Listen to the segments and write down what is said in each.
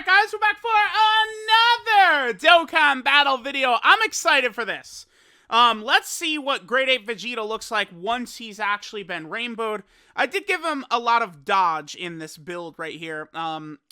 Alright guys, we're back for another Dokkan battle video. I'm excited for this. Let's see what Grade 8 Vegeta looks like once he's actually been rainbowed. I did give him a lot of dodge in this build right here,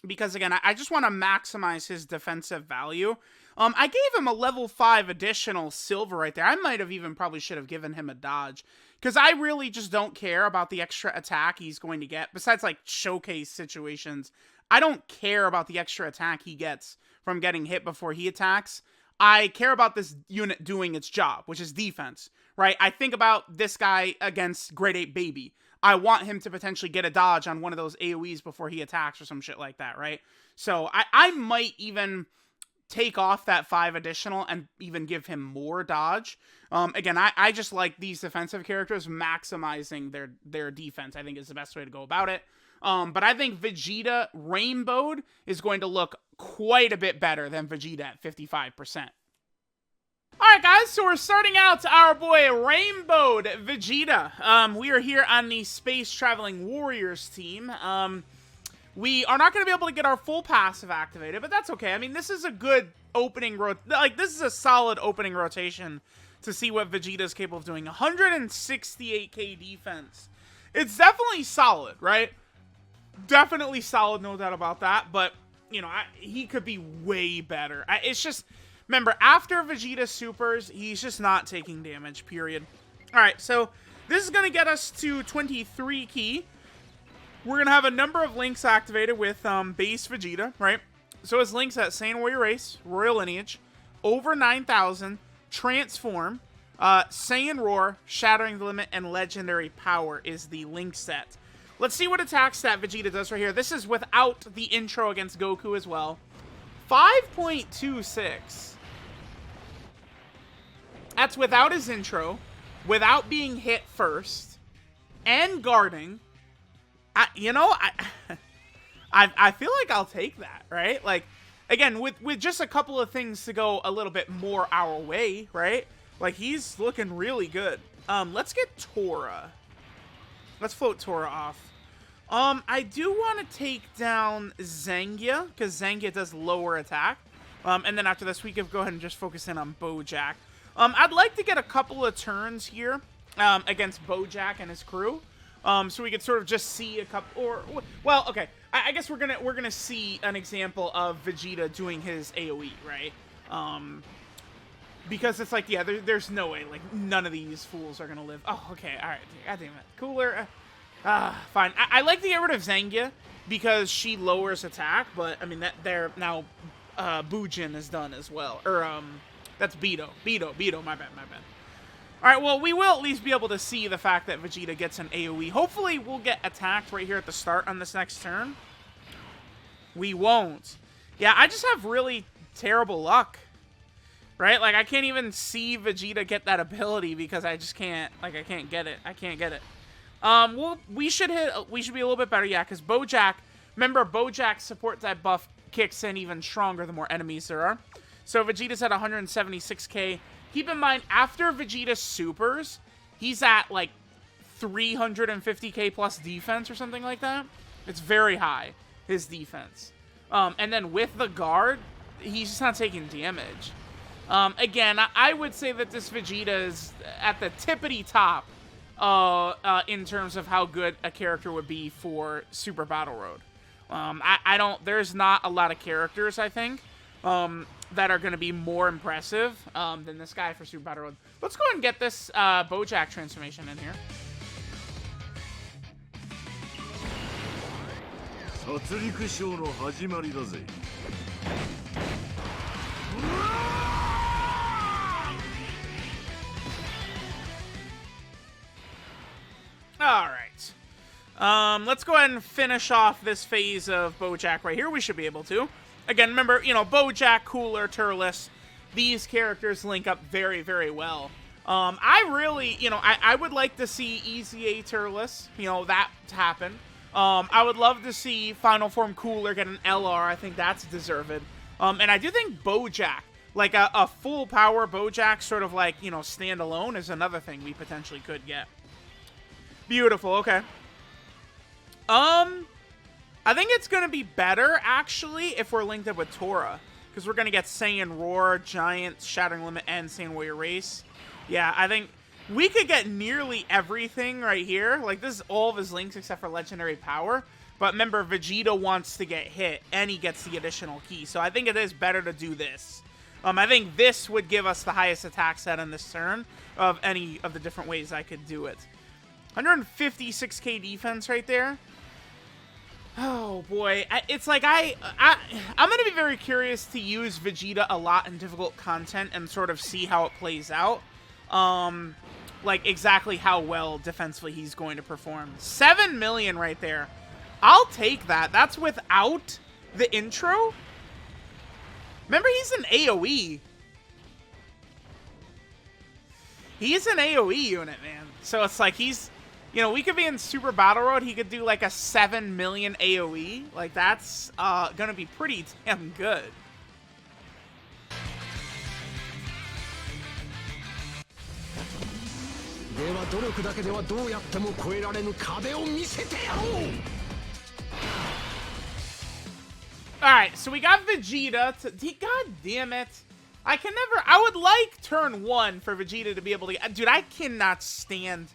because again, I just want to maximize his defensive value. I gave him a level 5 additional silver right there. I might have even probably should have given him a dodge, because I really just don't care about the extra attack he's going to get, besides like showcase situations. I don't care about the extra attack he gets from getting hit before he attacks. I care about this unit doing its job, which is defense, right? I think about this guy against Grade 8 Baby. I want him to potentially get a dodge on one of those AoEs before he attacks or some shit like that, right? So I might even take off that 5 additional and even give him more dodge. Again, I just like these defensive characters maximizing their defense. I think is the best way to go about it. But I think Vegeta rainbowed is going to look quite a bit better than Vegeta at 55%. Alright guys, so we're starting out our boy rainbowed Vegeta. We are here on the Space Traveling Warriors team. We are not going to be able to get our full passive activated, but that's okay. I mean, this is a good opening, this is a solid opening rotation to see what Vegeta is capable of doing. 168k defense. It's definitely solid, right? Definitely solid, no doubt about that, but, you know, he could be way better. It's just, remember, after Vegeta supers, he's just not taking damage, period. Alright, so this is going to get us to 23 key. We're going to have a number of links activated with base Vegeta, right? So his links at Saiyan Warrior Race, Royal Lineage, over 9,000, Transform, Saiyan Roar, Shattering the Limit, and Legendary Power is the link set. Let's see what attack stat Vegeta does right here. This is without the intro against Goku as well. 5.26. That's without his intro, without being hit first, and guarding. I feel like I'll take that, right? Like, again, with just a couple of things to go a little bit more our way, right? Like, he's looking really good. Let's get Tora. Let's float Tora off. I do want to take down Zangia, because Zangia does lower attack. And then after this, we can go ahead and just focus in on Bojack. I'd like to get a couple of turns here against Bojack and his crew. So we could sort of just see a couple, well, okay. I guess we're gonna see an example of Vegeta doing his AoE, right? Because it's like, yeah, there's no way, like, none of these fools are gonna live. Oh, okay, alright, god damn it. Cooler, fine. I like to get rid of Zangia, because she lowers attack, but, I mean, now, Bujin is done as well. Or, that's Beto, my bad. Alright, well, we will at least be able to see the fact that Vegeta gets an AoE. Hopefully, we'll get attacked right here at the start on this next turn. We won't. Yeah, I just have really terrible luck. Right? Like, I can't even see Vegeta get that ability because I just can't, like, I can't get it. Well, we should be a little bit better, yeah, because Bojack, remember, Bojack's support type buff kicks in even stronger the more enemies there are. So Vegeta's at 176k. Keep in mind, after Vegeta supers, he's at, like, 350k plus defense or something like that. It's very high, his defense. And then with the guard, he's just not taking damage. Again, I would say that this Vegeta is at the tippity top in terms of how good a character would be for Super Battle Road. There's not a lot of characters, I think, that are going to be more impressive than this guy for Super Battle Road. Let's go ahead and get this Bojack transformation in here. Alright. Let's go ahead and finish off this phase of Bojack right here. We should be able to. Again, remember, you know, Bojack, Cooler, Turles, these characters link up very, very well. I really, you know, I would like to see Easy A Turles, you know, that happen. I would love to see Final Form Cooler get an LR. I think that's deserved. And I do think Bojack, like a full power Bojack, sort of like, you know, standalone is another thing we potentially could get. Beautiful, okay. I think it's going to be better, actually, if we're linked up with Tora. Because we're going to get Saiyan Roar, Giant, Shattering Limit, and Saiyan Warrior Race. Yeah, I think we could get nearly everything right here. Like, this is all of his links except for Legendary Power. But remember, Vegeta wants to get hit, and he gets the additional key. So I think it is better to do this. I think this would give us the highest attack set on this turn of any of the different ways I could do it. 156k defense right there. Oh boy, it's like I'm gonna be very curious to use Vegeta a lot in difficult content and sort of see how it plays out. Like exactly how well defensively he's going to perform. 7 million right there. I'll take that. That's without the intro. Remember, he's an AoE. He's an AoE unit, man. So it's like he's, you know, we could be in Super Battle Road. He could do like a 7 million AoE. Like, that's going to be pretty damn good. Alright, so we got Vegeta to... God damn it. I would like turn 1 for Vegeta to be able to... Dude, I cannot stand...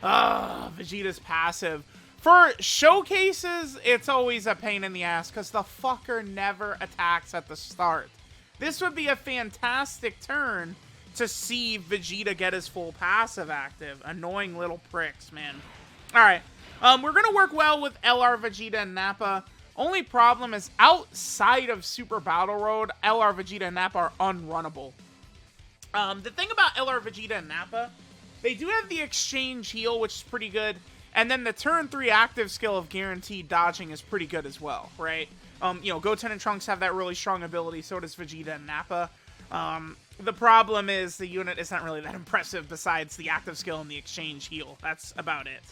Vegeta's passive. For showcases, it's always a pain in the ass because the fucker never attacks at the start. This would be a fantastic turn to see Vegeta get his full passive active. Annoying little pricks, man. Alright, we're going to work well with LR Vegeta and Nappa. Only problem is outside of Super Battle Road, LR Vegeta and Nappa are unrunnable. The thing about LR Vegeta and Nappa, they do have the exchange heal, which is pretty good. And then the turn 3 active skill of guaranteed dodging is pretty good as well, right? You know, Goten and Trunks have that really strong ability, so does Vegeta and Nappa. The problem is the unit isn't really that impressive besides the active skill and the exchange heal. That's about it.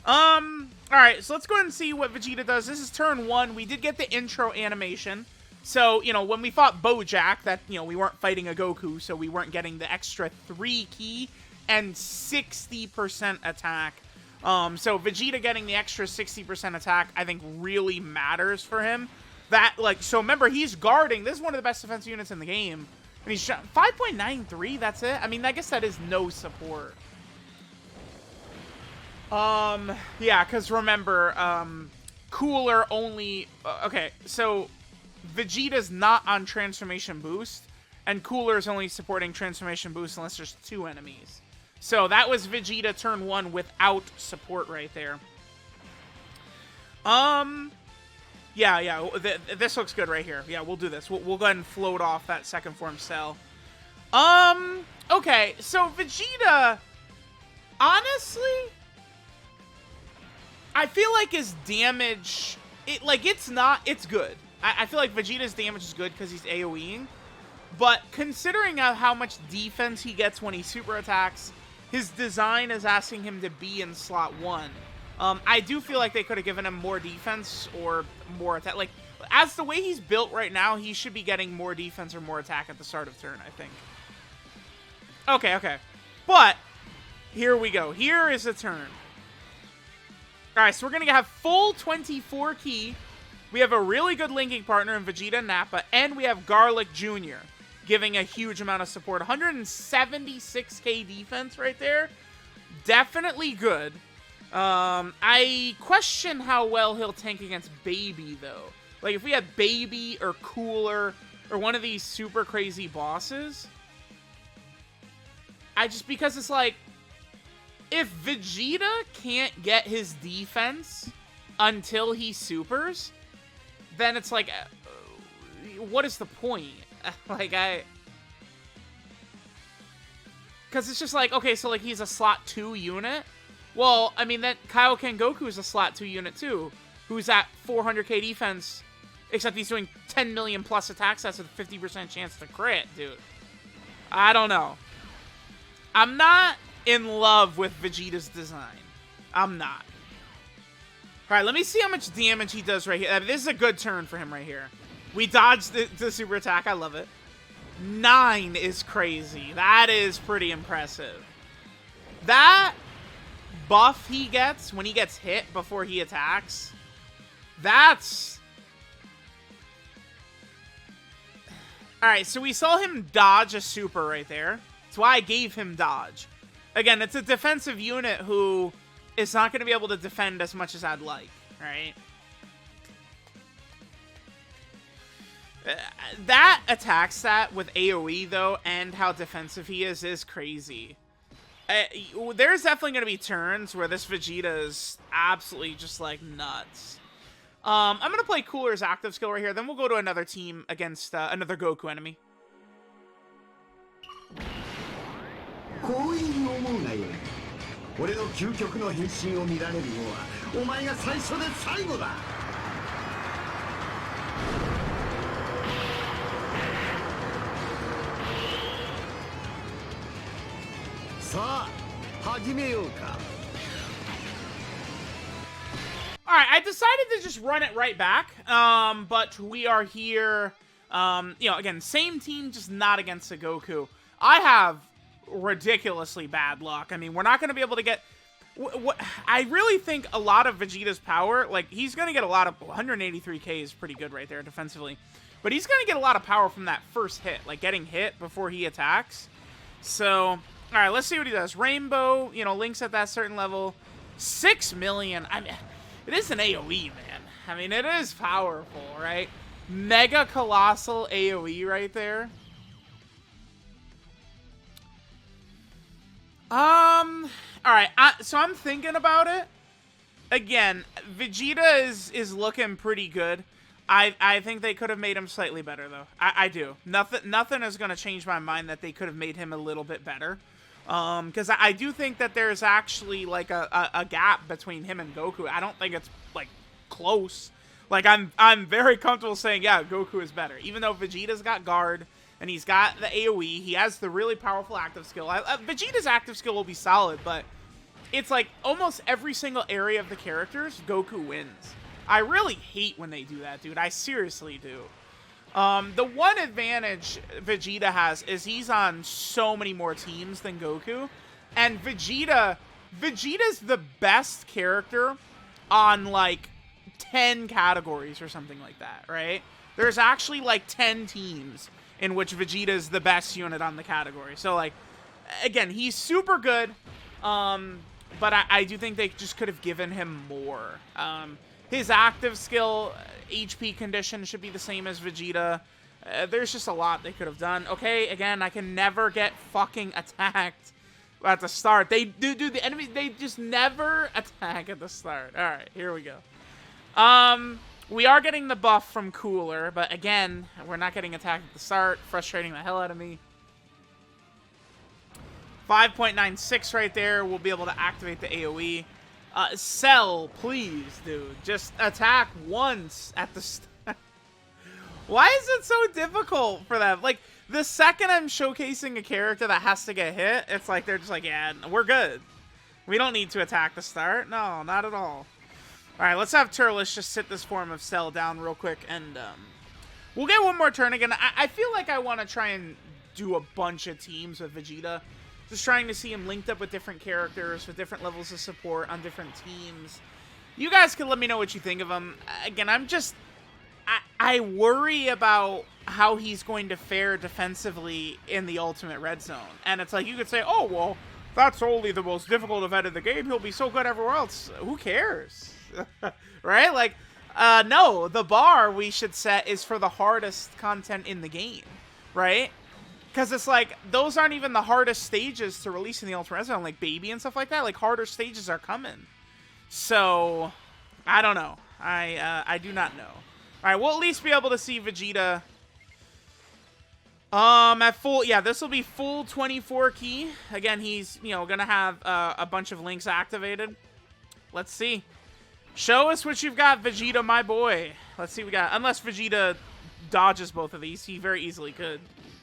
Alright, so let's go ahead and see what Vegeta does. This is turn 1. We did get the intro animation. So, you know, when we fought Bojack, that, you know, we weren't fighting a Goku, so we weren't getting the extra 3 key and 60% attack. So Vegeta getting the extra 60% attack, I think, really matters for him. That, like, so remember, he's guarding. This is one of the best defense units in the game. And he's 5.93, that's it? I mean, I guess that is no support. Yeah, because remember, Cooler only... okay, so Vegeta's not on Transformation Boost, and Cooler is only supporting Transformation Boost unless there's 2 enemies. So that was Vegeta turn 1 without support right there. Yeah, this looks good right here. Yeah, we'll do this. We'll go ahead and float off that second form cell. Okay, so Vegeta, honestly, I feel like his damage, it's good. I feel like Vegeta's damage is good because he's AoEing, but considering how much defense he gets when he super attacks, his design is asking him to be in slot 1. I do feel like they could have given him more defense or more attack. Like, as the way he's built right now, he should be getting more defense or more attack at the start of turn, I think. Okay. But, here we go. Here is the turn. Alright, so we're going to have full 24 key. We have a really good linking partner in Vegeta and Nappa, and we have Garlic Jr. giving a huge amount of support. 176k defense right there. Definitely good. I question how well he'll tank against Baby, though. Like, if we had Baby or Cooler or one of these super crazy bosses, because it's like, if Vegeta can't get his defense until he supers, then it's like, what is the point? Because it's just like, okay, so like he's a slot 2 unit. Well, I mean, that Kaioken Goku is a slot 2 unit too, who's at 400k defense, except he's doing 10 million plus attack sets with a 50% chance to crit, dude. I don't know. I'm not in love with Vegeta's design. I'm not. Alright, let me see how much damage he does right here. This is a good turn for him right here. We dodged the super attack. I love it. 9 is crazy. That is pretty impressive. That buff he gets when he gets hit before he attacks That's... Alright, so we saw him dodge a super right there. That's why I gave him dodge. Again, it's a defensive unit who is not going to be able to defend as much as I'd like, right? That attack stat with AoE, though, and how defensive he is crazy. There's definitely going to be turns where this Vegeta is absolutely just, like, nuts. I'm going to play Cooler's active skill right here. Then we'll go to another team against another Goku enemy. Alright, I decided to just run it right back, but we are here, you know, again, same team, just not against the Goku. I have ridiculously bad luck. I mean, we're not going to be able to get... I really think a lot of Vegeta's power, like, he's going to get a lot of... 183k is pretty good right there defensively. But he's going to get a lot of power from that first hit, like getting hit before he attacks. So, alright, let's see what he does. Rainbow, you know, Link's at that certain level. 6 million. I mean, it is an AoE, man. I mean, it is powerful, right? Mega Colossal AoE right there. Alright, so I'm thinking about it. Again, Vegeta is looking pretty good. I think they could have made him slightly better, though. I do. Nothing is going to change my mind that they could have made him a little bit better. Because I do think that there's actually, like, a gap between him and Goku. I don't think it's, like, close. Like, I'm very comfortable saying, yeah, Goku is better. Even though Vegeta's got guard, and he's got the AoE, he has the really powerful active skill. Vegeta's active skill will be solid, but it's like almost every single area of the characters, Goku wins. I really hate when they do that, dude. I seriously do. The one advantage Vegeta has is he's on so many more teams than Goku. And Vegeta's the best character on, like, 10 categories or something like that, right? There's actually, like, 10 teams in which Vegeta is the best unit on the category. So, like, again, he's super good, but I do think they just could have given him more. His active skill, HP condition should be the same as Vegeta. There's just a lot they could have done. Okay, again, I can never get fucking attacked at the start. They do the enemy, they just never attack at the start. Alright, here we go. We are getting the buff from Cooler, but again, we're not getting attacked at the start, frustrating the hell out of me. 5.96 right there, we'll be able to activate the AoE. Cell, please, dude. Just attack once at the start. Why is it so difficult for them? Like, the second I'm showcasing a character that has to get hit, it's like, they're just like, yeah, we're good. We don't need to attack the start. No, not at all. Alright, let's have Turles just sit this form of Cell down real quick, and we'll get one more turn again. I feel like I want to try and do a bunch of teams with Vegeta. Just trying to see him linked up with different characters, with different levels of support on different teams. You guys can let me know what you think of him. Again, I worry about how he's going to fare defensively in the Ultimate Red Zone. And it's like, you could say, oh, well, that's only the most difficult event in the game. He'll be so good everywhere else. Who cares? Right? Like, no, the bar we should set is for the hardest content in the game, right? Because it's like, those aren't even the hardest stages to release in the Ultimate Red Zone, like Baby and stuff like that. Like, harder stages are coming. So, I don't know. I do not know. Alright, we'll at least be able to see Vegeta. At full, yeah, this will be full 24 key. Again, he's, you know, gonna have a bunch of links activated. Let's see. Show us what you've got, Vegeta, my boy. Let's see what we got. Unless Vegeta dodges both of these, he very easily could.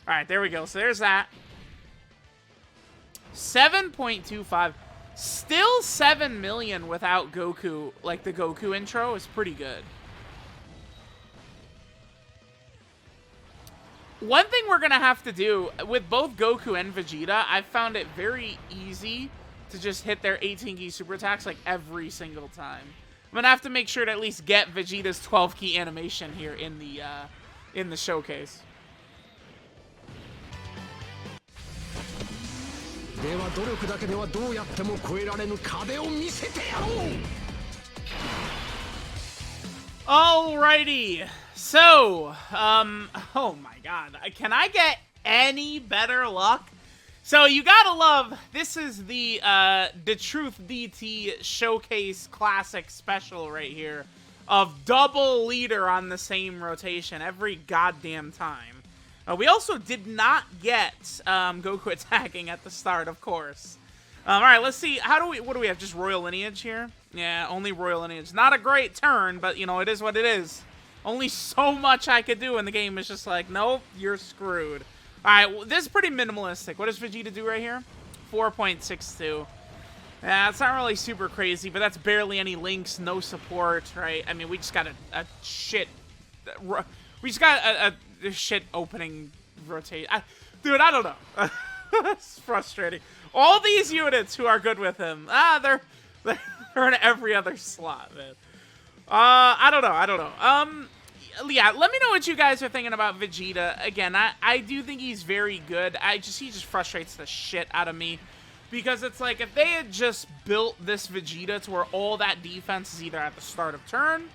Alright, there we go. So there's that. 7.25. Still 7 million without Goku. Like, the Goku intro is pretty good. One thing we're going to have to do, with both Goku and Vegeta, I've found it very easy to just hit their 18 key super attacks, like, every single time. I'm gonna have to make sure to at least get Vegeta's 12 key animation here in the showcase. Alrighty, so, oh my god, can I get any better luck? So you gotta love, this is the Truth DT Showcase Classic Special right here, of double leader on the same rotation every goddamn time. We also did not get Goku attacking at the start, of course. Alright, let's see, what do we have, just Royal Lineage here? Yeah, only Royal Lineage. Not a great turn, but, you know, it is what it is. Only so much I could do in the game is just like, nope, you're screwed. Alright, well, this is pretty minimalistic. What does Vegeta do right here? 4.62. Yeah, it's not really super crazy, but that's barely any links, no support, right? I mean, we just got a shit... We just got a shit opening rotate. Dude, I don't know. It's frustrating. All these units who are good with him, they're in every other slot, man. I don't know. Yeah, let me know what you guys are thinking about Vegeta. Again, I do think he's very good. He just frustrates the shit out of me. Because it's like, if they had just built this Vegeta to where all that defense is either at the start of turn,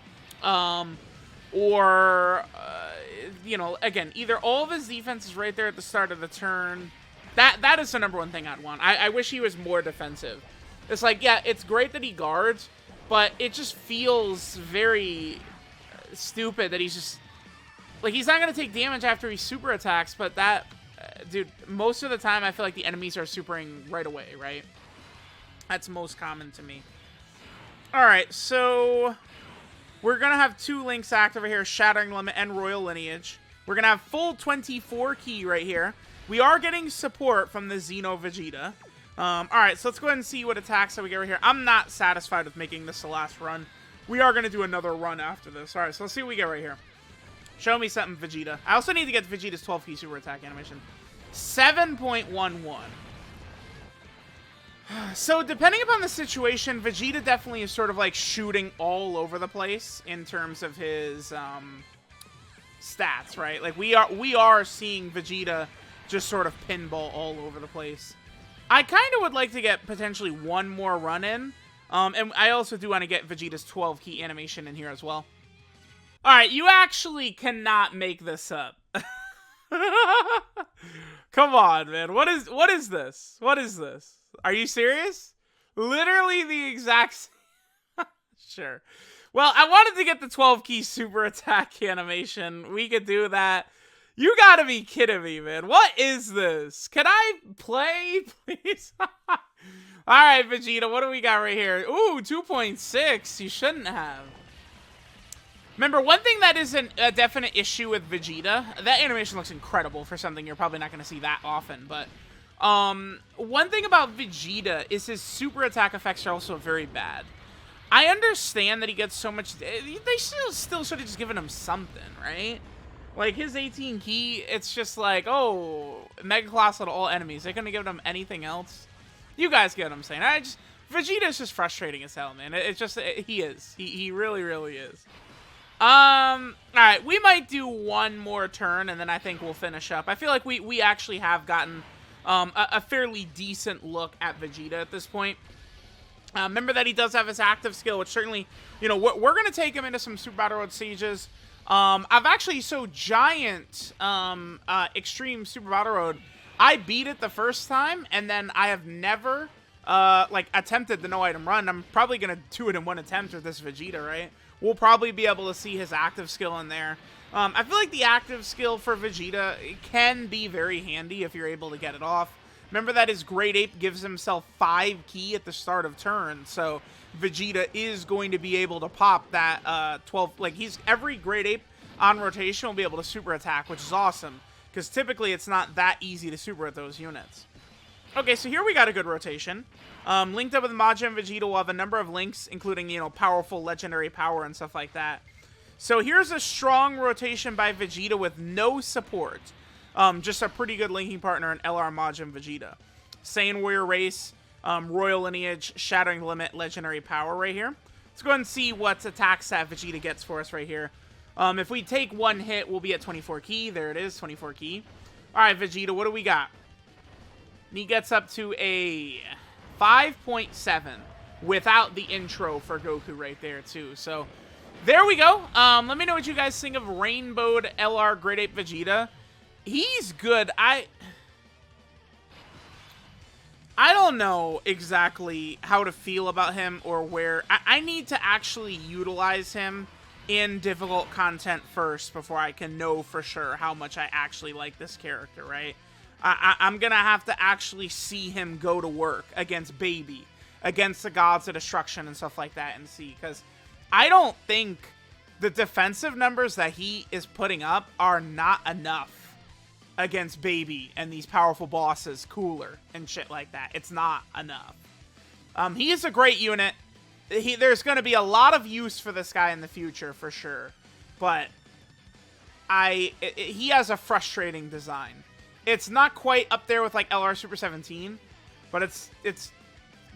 or, you know, again, either all of his defense is right there at the start of the turn. That is the #1 thing I'd want. I wish he was more defensive. It's like, yeah, it's great that he guards, but it just feels very stupid that he's just... Like, he's not going to take damage after he super attacks, but that... dude, most of the time I feel like the enemies are supering right away, right? That's most common to me. Alright, so... We're going to have 2 links active here, Shattering Limit and Royal Lineage. We're going to have full 24 key right here. We are getting support from the Xeno Vegeta. Alright, so let's go ahead and see what attacks that we get right here. I'm not satisfied with making this the last run. We are going to do another run after this. Alright, so let's see what we get right here. Show me something, Vegeta. I also need to get Vegeta's 12 key super attack animation. 7.11. So, depending upon the situation, Vegeta definitely is sort of like shooting all over the place in terms of his stats, right? Like, we are seeing Vegeta just sort of pinball all over the place. I kind of would like to get potentially one more run in. And I also do want to get Vegeta's 12 key animation in here as well. Alright, you actually cannot make this up. Come on, man. What is this? What is this? Are you serious? Literally the exact... Sure. Well, I wanted to get the 12 key super attack animation. We could do that. You gotta be kidding me, man. What is this? Can I play, please? Alright, Vegeta, what do we got right here? Ooh, 2.6. You shouldn't have. Remember, one thing that is a definite issue with Vegeta, that animation looks incredible for something you're probably not going to see that often, but one thing about Vegeta is his super attack effects are also very bad. I understand that he gets so much... They still should have just given him something, right? Like, his 18 key, it's just like, oh, Mega Colossal to all enemies. They couldn't have given him anything else. You guys get what I'm saying. Vegeta is just frustrating as hell, man. It's just... He is. He really, really is. Alright, we might do one more turn, and then I think we'll finish up. I feel like we actually have gotten a fairly decent look at Vegeta at this point. Remember that he does have his active skill, which certainly, you know, we're going to take him into some Super Battle Road stages. I've actually, Giant, Extreme Super Battle Road, I beat it the first time, and then I have never, like, attempted the no-item run. I'm probably going to do it in one attempt with this Vegeta, right? We'll probably be able to see his active skill in there. I feel like the active skill for Vegeta can be very handy if you're able to get it off. Remember that his Great Ape gives himself 5 key at the start of turn, so Vegeta is going to be able to pop that 12... Like, every Great Ape on rotation will be able to super attack, which is awesome, because typically it's not that easy to super at those units. Okay, so here we got a good rotation. Linked up with Majin Vegeta will have a number of links, including, you know, powerful legendary power and stuff like that. So here's a strong rotation by Vegeta with no support. Just a pretty good linking partner in LR Majin Vegeta. Saiyan Warrior Race, Royal Lineage, Shattering Limit, legendary power right here. Let's go ahead and see what attack stat Vegeta gets for us right here. If we take one hit, we'll be at 24 ki. There it is, 24 ki. All right, Vegeta, what do we got? And he gets up to a 5.7 without the intro for Goku right there, too. So, there we go. Let me know what you guys think of Rainbowed LR Great Ape Vegeta. He's good. I don't know exactly how to feel about him or where. I need to actually utilize him in difficult content first before I can know for sure how much I actually like this character, right? I'm going to have to actually see him go to work against Baby, against the Gods of Destruction and stuff like that and see. Because I don't think the defensive numbers that he is putting up are not enough against Baby and these powerful bosses, Cooler and shit like that. It's not enough. He is a great unit. There's going to be a lot of use for this guy in the future, for sure. But he has a frustrating design. It's not quite up there with like LR Super 17, but it's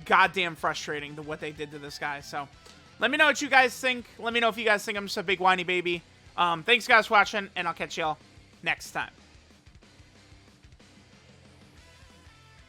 goddamn frustrating to what they did to this guy. So let me know what you guys think. Let me know if you guys think I'm just a big whiny baby. Thanks guys for watching, and I'll catch y'all next time.